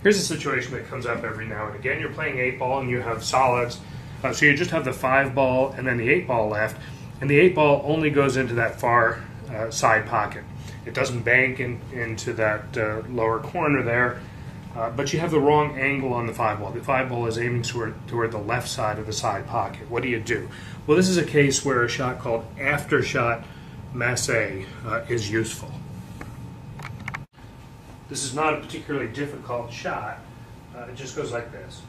Here's a situation that comes up every now and again. You're playing 8-ball and you have solids, so you just have the 5-ball and then the 8-ball left, and the 8-ball only goes into that far side pocket. It doesn't bank into that lower corner there, but you have the wrong angle on the 5-ball. The 5-ball is aiming toward the left side of the side pocket. What do? Well, this is a case where a shot called after-shot masse is useful. This is not a particularly difficult shot. It just goes like this.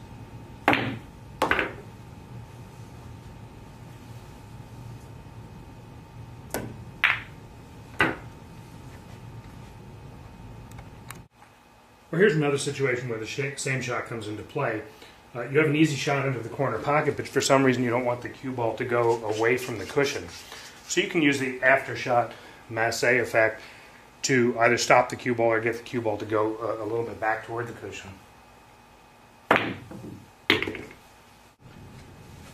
Or here's another situation where the same shot comes into play. You have an easy shot into the corner pocket, but for some reason you don't want the cue ball to go away from the cushion. So you can use the after-shot masse effect to either stop the cue ball or get the cue ball to go a little bit back toward the cushion.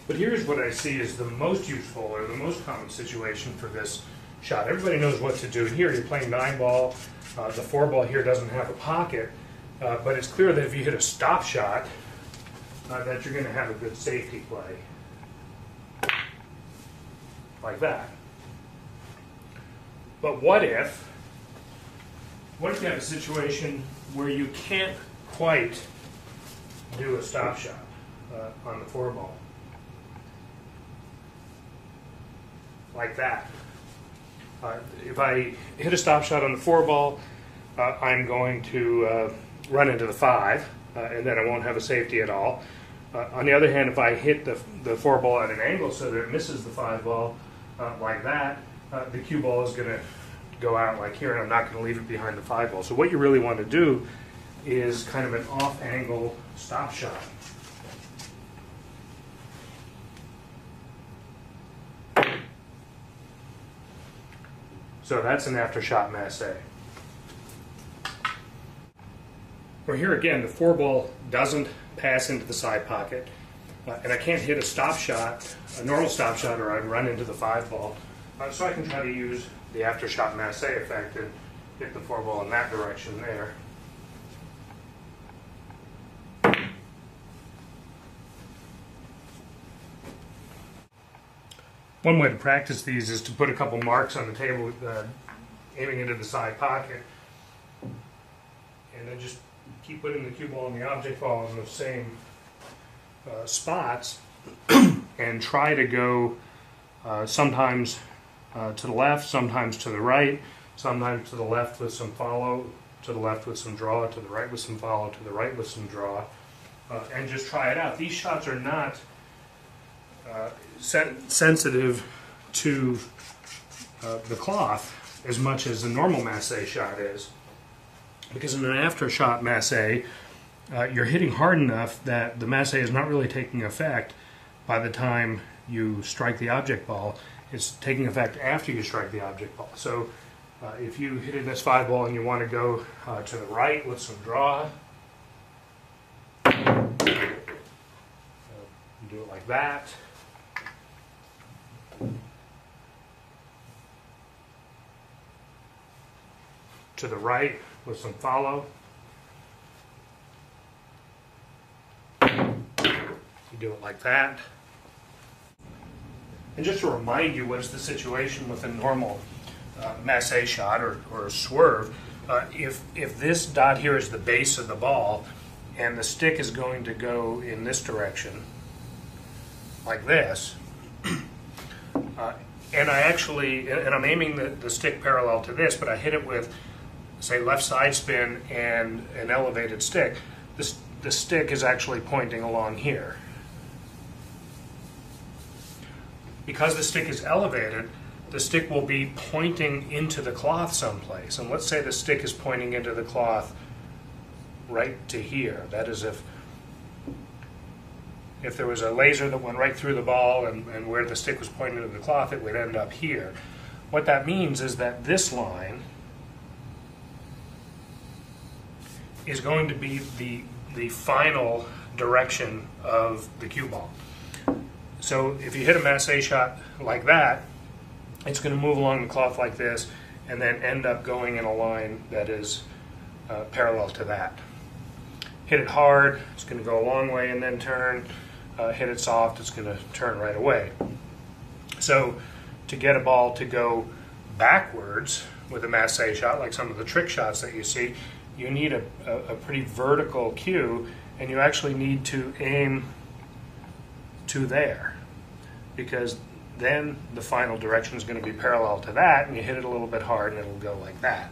But here's what I see as the most useful or the most common situation for this shot. Everybody knows what to do. Here you're playing 9-ball. The 4-ball here doesn't have a pocket, but it's clear that if you hit a stop shot, that you're going to have a good safety play. Like that. But what if you have a situation where you can't quite do a stop shot on the 4-ball? Like that. If I hit a stop shot on the 4-ball, I'm going to run into the 5, and then I won't have a safety at all. On the other hand, if I hit the 4-ball at an angle so that it misses the 5-ball like that, the cue ball is going to go out like here, and I'm not going to leave it behind the 5-ball. So what you really want to do is kind of an off-angle stop shot. So that's an after-shot masse. Or here again, the 4-ball doesn't pass into the side pocket, and I can't hit a stop shot, a normal stop shot, or I'd run into the 5-ball. So I can try to use the after-shot masse effect and hit the 4-ball in that direction there. One way to practice these is to put a couple marks on the table aiming into the side pocket, and then just keep putting the cue ball and the object ball in those same spots and try to go sometimes to the left, sometimes to the right, sometimes to the left with some follow, to the left with some draw, to the right with some follow, to the right with some draw, and just try it out. These shots are not sensitive to the cloth as much as a normal masse shot is, because in an after-shot masse, you're hitting hard enough that the masse is not really taking effect by the time you strike the object ball. It's taking effect after you strike the object ball. So if you hit this 5-ball and you want to go to the right with some draw, you do it like that. To the right with some follow. You do it like that. And just to remind you what is the situation with a normal masse shot or swerve, if this dot here is the base of the ball and the stick is going to go in this direction, like this, and I'm aiming the stick parallel to this, but I hit it with, say, left side spin and an elevated stick, the stick is actually pointing along here. Because the stick is elevated, the stick will be pointing into the cloth someplace. And let's say the stick is pointing into the cloth right to here. That is, if there was a laser that went right through the ball and where the stick was pointing to the cloth, it would end up here. What that means is that this line is going to be the final direction of the cue ball. So if you hit a masse shot like that, it's going to move along the cloth like this and then end up going in a line that is parallel to that. Hit it hard, it's going to go a long way and then turn. Hit it soft, it's going to turn right away. So to get a ball to go backwards with a masse shot, like some of the trick shots that you see, you need a pretty vertical cue, and you actually need to aim to there, because then the final direction is going to be parallel to that, and you hit it a little bit hard and it'll go like that.